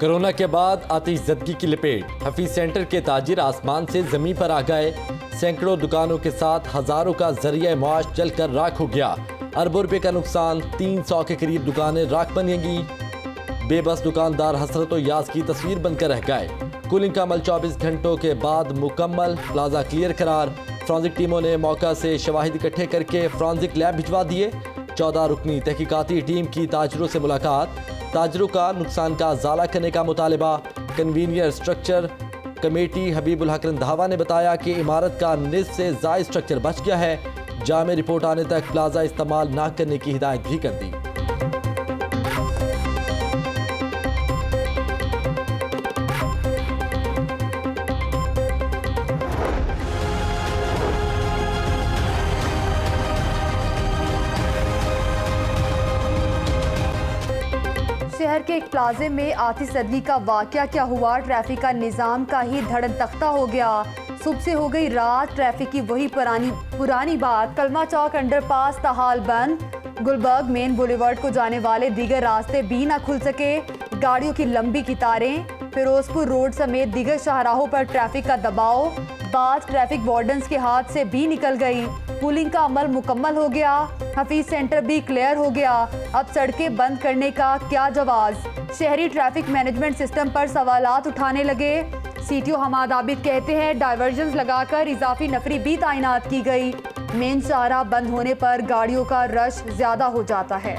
Corona के बाद आतिशज़दगी की लपेट। हफीज सेंटर के ताजिर आसमान से जमीन पर आ गए। सैकड़ों दुकानों के साथ हजारों का जरिया माश जलकर राख हो गया। अरबों रुपए का नुकसान। 300 के करीब दुकानें राख बनेंगी। बेबस दुकानदार हसरत और यास की तस्वीर बनकर रह गए। कूलिंग का अमल 24 घंटों के बाद मुकम्मल। प्लाजा क्लियर करार। फ्रांसिक टीमों ने मौका से शवाहिद इकट्ठे करके फ्रांसिक लैब भिजवा दिए। 14 रुकनी तहकीकाती टीम की ताजरों से मुलाकात। ताजरों का नुकसान का ज़ाला करने का मुतालबा। कन्वीनियर स्ट्रक्चर कमेटी हबीबुल हक रंधावा ने बताया कि इमारत का निस्फ से ज़ायद स्ट्रक्चर बच गया है। जामे रिपोर्ट आने तक प्लाजा इस्तेमाल न करने की हिदायत भी कर दी। शहर के एक प्लाजे में आतिशज़दगी का वाकया क्या हुआ? ट्रैफिक का निज़ाम का ही धड़क तख्ता हो गया। सुबह से हो गई रात। ट्रैफिक की वही पुरानी बात। कलमा चौक अंडरपास ताहाल बंद। गुलबर्ग मेन बुलेवर्ड को जाने वाले दीगर रास्ते भी ना खुल सके। गाड़ियों की लंबी कतारें। फिरोजपुर रोड समेत दीगर शाहराहों पर ट्रैफिक का दबाव। बात ट्रैफिक वार्डन्स के हाथ से भी निकल गई। पुलिंग का अमल मुकम्मल हो गया। हफीज सेंटर भी क्लियर हो गया। अब सड़कें बंद करने का क्या जवाब? शहरी ट्रैफिक मैनेजमेंट सिस्टम पर सवालात उठाने लगे। सीटीओ हमाद आबिद कहते हैं डाइवर्जन्स लगाकर इजाफी नफरी भी तैनात की गई। मेन शाहराह बंद होने पर गाड़ियों का रश ज्यादा हो जाता है।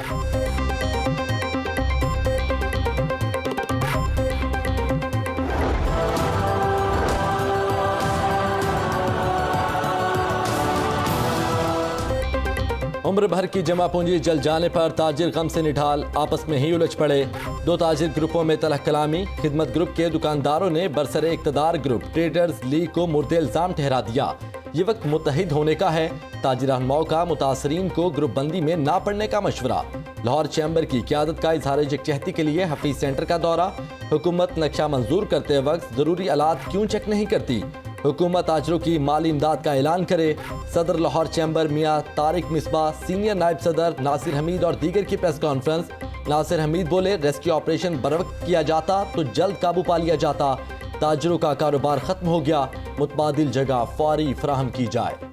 उम्र भर की जमा पूंजी जल जाने पर ताजिर गम से निढाल। आपस में ही उलझ पड़े। 2 ताजिर ग्रुपों में तलह कलामी। खिदमत ग्रुप के दुकानदारों ने बरसरे इक़्तिदार ग्रुप ट्रेडर्स लीग को मुर्दे इल्ज़ाम ठहरा दिया। ये वक्त मुत्तहिद होने का है। ताजिर रहनुमाओं का मुतासरीन को ग्रुप बंदी में ना पड़ने का मशवरा। लाहौर चैम्बर की क़यादत का इजहार यकजहती के लिए हफीज सेंटर का दौरा। हुकूमत नक्शा मंजूर करते वक्त ज़रूरी आलात क्यों चेक नहीं करती? हुकूमत ताजरों की माली इमदाद का ऐलान करे। सदर लाहौर चैम्बर मियाँ तारिक मिसबा, सीनियर नायब सदर नासिर हमीद और दीगर की प्रेस कॉन्फ्रेंस। नासिर हमीद बोले, रेस्क्यू ऑपरेशन बरवक्त किया जाता तो जल्द काबू पा लिया जाता। ताजरों का कारोबार खत्म हो गया। मुतबादिल जगह फौरी फराहम की जाए।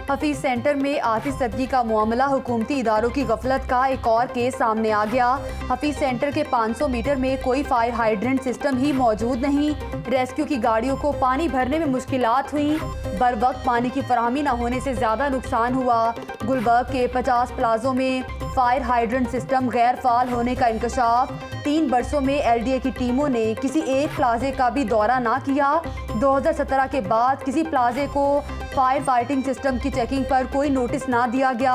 हफीज सेंटर में आतिशज़दगी का मामला। हुकूमती इदारों की गफलत का एक और केस सामने आ गया। हफीज सेंटर के 500 मीटर में कोई फायर हाइड्रेंट सिस्टम ही मौजूद नहीं। रेस्क्यू की गाड़ियों को पानी भरने में मुश्किलात हुई। बर वक्त पानी की फराहमी न होने से ज़्यादा नुकसान हुआ। गुलबर्ग के 50 प्लाजों में फायर हाइड्रेंट सिस्टम गैर फाल होने का इंकशाफ। 3 बरसों में LDA की टीमों ने किसी एक प्लाजे का भी दौरा ना किया। 2017 के बाद किसी प्लाजे को फायर फाइटिंग सिस्टम की चेकिंग पर कोई नोटिस ना दिया गया।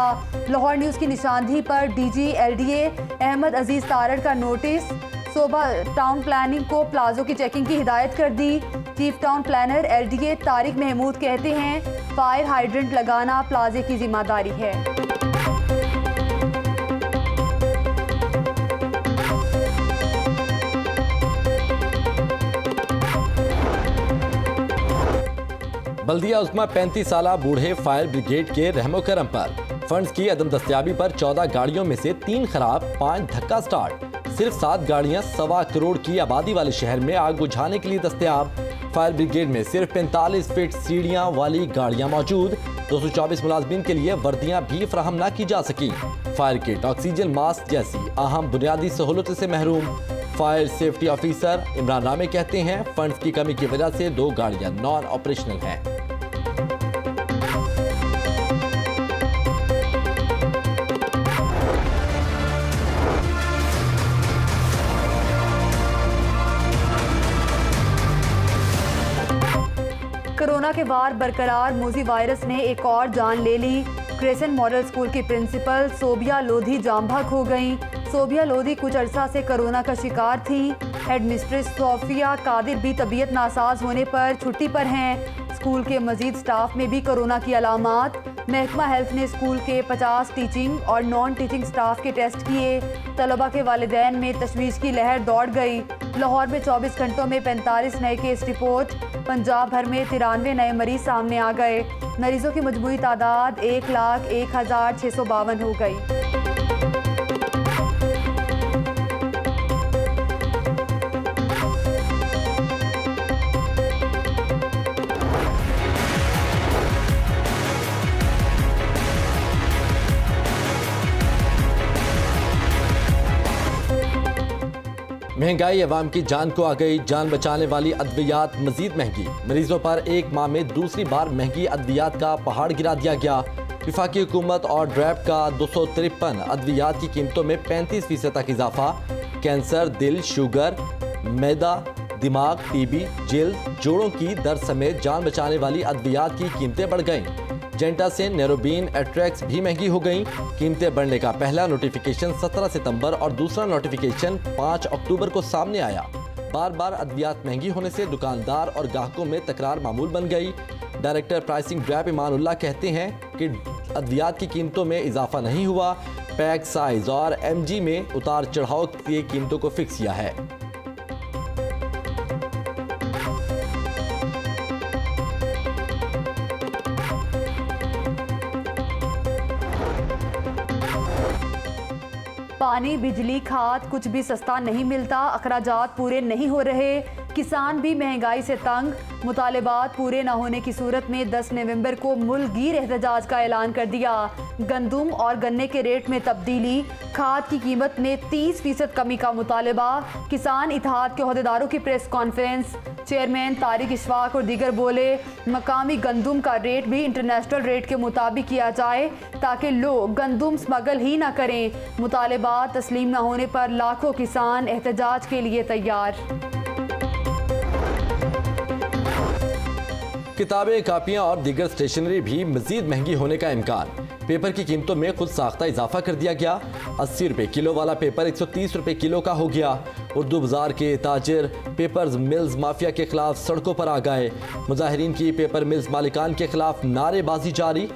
लाहौर न्यूज़ की निशानदेही पर DG LDA अहमद अजीज तारड़ का नोटिस। सोबा टाउन प्लानिंग को प्लाजों की चेकिंग की हिदायत कर दी। Chief town planner LDA Tariq Mahmood कहते हैं फायर हाइड्रेंट लगाना प्लाजे की जिम्मेदारी है। बल्दिया उस्मा 35 साला बूढ़े फायर ब्रिगेड के रहमो करम पर फंड्स की अदम दस्तयाबी पर 14 गाड़ियों में से 3 खराब, 5 धक्का स्टार्ट। सिर्फ 7 गाड़ियां 1.25 करोड़ की आबादी वाले शहर में आग बुझाने के लिए दस्तयाब। फायर ब्रिगेड में सिर्फ 45 फीट सीढ़ियां वाली गाड़ियां मौजूद। 224 मुलाजमीन के लिए वर्दियां भी फराहम न की जा सकी। फायर किट, ऑक्सीजन मास्क जैसी अहम बुनियादी सहूलतों से महरूम। फायर सेफ्टी ऑफिसर इमरान रामे कहते हैं फंड्स की कमी की वजह से 2 गाड़ियां नॉन ऑपरेशनल हैं। कोरोना के वार बरकरार। मोजी वायरस ने एक और जान ले ली। क्रेसेंट मॉडल स्कूल की प्रिंसिपल सोबिया लोधी जाम बहक हो गईं। सोबिया लोधी कुछ अरसा से कोरोना का शिकार थी। हेडमिस्ट्रेस सोफिया कादिर भी तबीयत नासाज होने पर छुट्टी पर हैं। स्कूल के मजीद स्टाफ में भी कोरोना की अलामात। महकमा हेल्थ ने स्कूल के 50 टीचिंग और नॉन टीचिंग स्टाफ के टेस्ट किए। तलबा के वालिदैन में तशवीश की लहर दौड़ गई। लाहौर में 24 घंटों में 45 नए केस रिपोर्ट। पंजाब भर में 93 नए मरीज सामने आ गए। मरीजों की मजमूई तादाद 1,01,652 हो गई। महंगाई अवाम की जान को आ गई। जान बचाने वाली अद्वियात मजीद महंगी। मरीजों पर एक माह में दूसरी बार महंगी अद्वियात का पहाड़ गिरा दिया गया। वफाकी हुकूमत और ड्रैफ्ट का 253 अद्वियात की कीमतों में 35% तक इजाफा। कैंसर, दिल, शुगर, मैदा, दिमाग, टीबी, जिल्द, जोड़ों की दर्द समेत जान बचाने वाली अद्वियात की कीमतें बढ़ गईं। जेंटासिन, नेरोबीन, एट्रेक्स भी महंगी हो गईं। कीमतें बढ़ने का पहला नोटिफिकेशन 17 सितंबर और दूसरा नोटिफिकेशन 5 अक्टूबर को सामने आया। बार बार अद्वियात महंगी होने से दुकानदार और ग्राहकों में तकरार मामूल बन गई। डायरेक्टर प्राइसिंग ड्रैप ईमानुल्लाह कहते हैं कि अद्वियात की कीमतों में इजाफा नहीं हुआ। पैक साइज और MG में उतार चढ़ाव की कीमतों को फिक्स किया है। पानी, बिजली, खाद कुछ भी सस्ता नहीं मिलता। अखराजात पूरे नहीं हो रहे। किसान भी महंगाई से तंग। मुतालिबात पूरे न होने की सूरत में 10 नवंबर को मुल्कगीर एहतजाज का ऐलान कर दिया। गंदुम और गन्ने के रेट में तब्दीली। खाद की कीमत में 30% कमी का मुतालिबा। किसान इत्तेहाद के अहदेदारों की press conference. Chairman Tariq Ishfaq और दीगर बोले, मकामी गंदुम का रेट भी इंटरनेशनल रेट के मुताबिक किया जाए ताकि लोग गंदुम स्मगल ही ना करें। मुतालिबात तस्लीम न होने पर लाखों किसान एहतजाज के लिए तैयार। किताबें, कापियां और दीगर स्टेशनरी भी मजीद महंगी होने का इम्कान। पेपर की कीमतों में खुद साख्ता इजाफा कर दिया गया। 80 रुपये किलो वाला पेपर 130 रुपये किलो का हो गया। उर्दू बाजार के ताजिर पेपर मिल्स माफिया के खिलाफ सड़कों पर आ गए। मुजाहिरीन की पेपर मिल्स मालिकान के खिलाफ नारेबाजी जारी।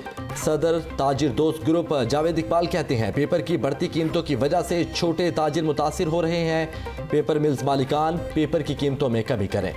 सदर ताजिर दोस्त ग्रुप जावेद इकबाल कहते हैं, पेपर की बढ़ती कीमतों की वजह से छोटे ताजिर मुतासिर हो रहे हैं। पेपर मिल्स मालिकान पेपर की कीमतों में कमी करें।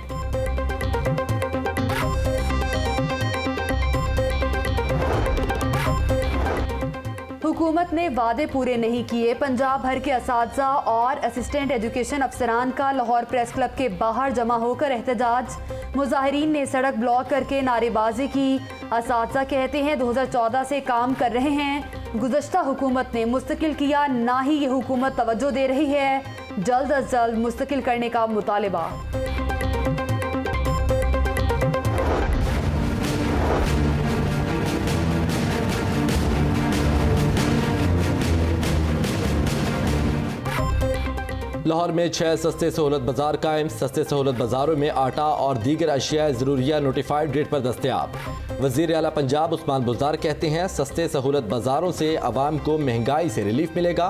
हुकूमत ने वादे पूरे नहीं किए। पंजाब भर के असातिज़ा और असिस्टेंट एजुकेशन अफसरान का लाहौर प्रेस क्लब के बाहर जमा होकर एहतजाज। मुजाहिरीन ने सड़क ब्लॉक करके नारेबाजी की। असातिज़ा कहते हैं 2014 से काम कर रहे हैं। गुज़श्ता हुकूमत ने मुस्तकिल किया, ना ही ये हुकूमत तवज्जो दे रही है। जल्द अज जल्द मुस्तकिल करने का मुतालिबा। लाहौर में 6 सस्ते सहूलत बाजार कायम। सस्ते सहूलत बाजारों में आटा और दीगर अशिया ज़रूरिया नोटिफाइड रेट पर दस्तयाब। वज़ीर आला पंजाब उस्मान बुज़दार कहते हैं, सस्ते सहूलत बाजारों से अवाम को महंगाई से रिलीफ मिलेगा।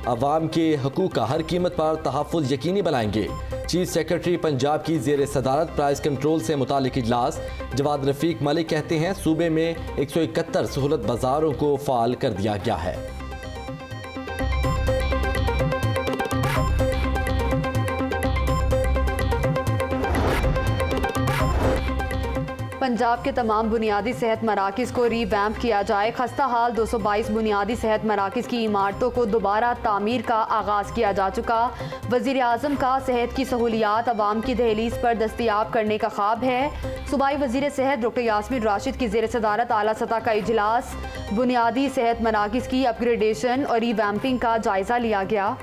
अवाम के हकूक़ का हर कीमत पर तहफ़्फ़ुज़ यकीनी बनाएंगे। चीफ सेक्रेटरी पंजाब की ज़ेर सदारत प्राइस कंट्रोल से मुतालिक इजलास। जवाद रफ़ीक मलिक कहते हैं, सूबे में 171 सहूलत बाजारों को फ़ाल कर दिया गया है। पंजाब के तमाम बुनियादी सेहत मराकज़ को रीवैम्प किया जाए। खस्ता हाल 222 बुनियादी सेहत मराकज़ की इमारतों को दोबारा तामीर का आगाज़ किया जा चुका। वज़ीर आज़म का सेहत की सहूलियात अवाम की दहलीज पर दस्तयाब करने का ख्वाब है। सूबाई वज़ीर सेहत डॉक्टर यास्मीन राशिद की ज़ेर सदारत आला सतह का इजलास। बुनियादी सेहत मराकज़ की अपग्रेडेशन और रीवैम्पिंग का जायज़ा लिया गया।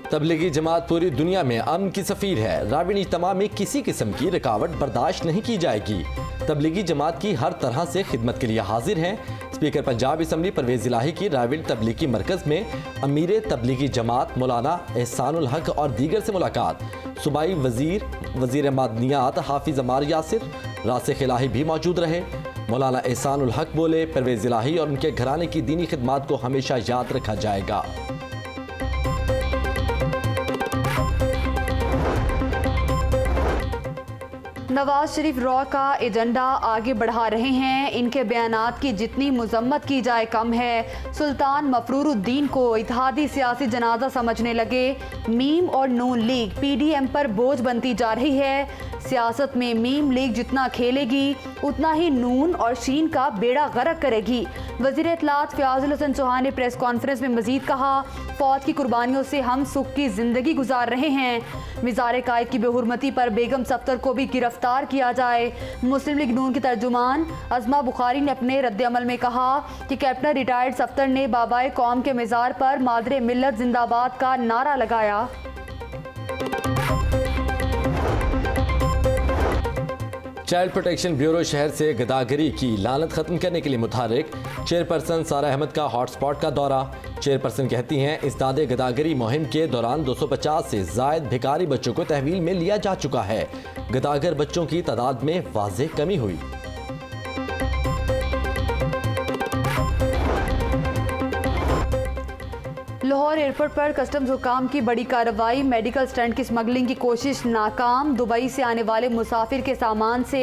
तबलीगी जमात पूरी दुनिया में अमन की सफ़ीर है। रावणी इज्तिमा में किसी किस्म की रुकावट बर्दाश्त नहीं की जाएगी। तबलीगी जमात की हर तरह से खिदमत के लिए हाजिर हैं। स्पीकर पंजाब असम्बली परवेज़ इलाही की रावणी तबलीगी मरकज़ में अमीर तबलीगी जमात मौलाना एहसानुल हक और दीगर से मुलाकात। सूबाई वज़ीर मादनियात हाफिज़ अमार यासिर रासिख इलाही भी मौजूद रहे। मौलाना एहसानुल हक बोले, परवेज इलाही और उनके घराने की दीनी खिदमत को हमेशा याद रखा जाएगा। नवाज शरीफ रॉ का एजेंडा आगे बढ़ा रहे हैं। इनके बयानात की जितनी मजम्मत की जाए कम है। सुल्तान मफरूरुद्दीन को इत्तेहादी सियासी जनाजा समझने लगे। मीम और नून लीग पीडीएम पर बोझ बनती जा रही है। सियासत में मीम लीग जितना खेलेगी उतना ही नून और शीन का बेड़ा गर्क करेगी। वज़ीर इत्तलात फ़याज़ुल हसन चौहान ने प्रेस कॉन्फ्रेंस में मजीद कहा, फौज की कुर्बानियों से हम सुख की जिंदगी गुजार रहे हैं। मिज़ार कायद की बेहुरमती पर बेगम सफ्तर को भी गिरफ्तार किया जाए। मुस्लिम लीग नून की तर्जुमान अज़मा बुखारी ने अपने रद्द-ए-अमल में कहा कि कैप्टन रिटायर्ड सफ्तर ने बाबाए कौम के मज़ार पर मादरे मिल्लत जिंदाबाद का नारा लगाया। चाइल्ड प्रोटेक्शन ब्यूरो शहर से गदागरी की लानत खत्म करने के लिए मुतहर्रिक। चेयरपर्सन सारा अहमद का हॉटस्पॉट का दौरा। चेयरपर्सन कहती हैं, इस्तादे गदागरी मुहिम के दौरान 250 से जायद भिखारी बच्चों को तहवील में लिया जा चुका है। गदागर बच्चों की तादाद में वाज़ेह कमी हुई। लाहौर एयरपोर्ट पर कस्टम्स हुकाम की बड़ी कार्रवाई। मेडिकल स्टंट की स्मगलिंग की कोशिश नाकाम। दुबई से आने वाले मुसाफिर के सामान से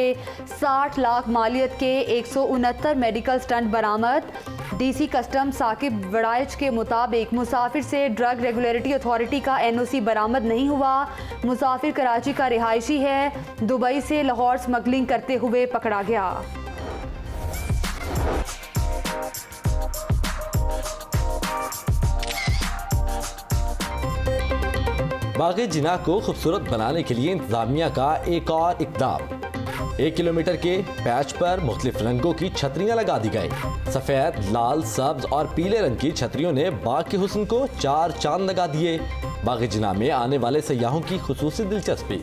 60 लाख मालियत के 169 मेडिकल स्टंट बरामद। डीसी कस्टम साकिब वड़ाइच के मुताबिक मुसाफिर से ड्रग रेगुलेटरी अथॉरिटी का एनओसी बरामद नहीं हुआ। मुसाफिर कराची का रिहायशी है। दुबई से लाहौर स्मगलिंग करते हुए पकड़ा गया। बाग़े जिना को खूबसूरत बनाने के लिए इंतजामिया का एक और इक़दाम। 1 किलोमीटर के पैच पर मुख्तलिफ रंगों की छतरियां लगा दी गई। सफ़ेद, लाल, सब्ज और पीले रंग की छतरियों ने बाग के हुस्न को 4 चांद लगा दिए। बाग़े जिना में आने वाले सयाहों की खुसूसी दिलचस्पी।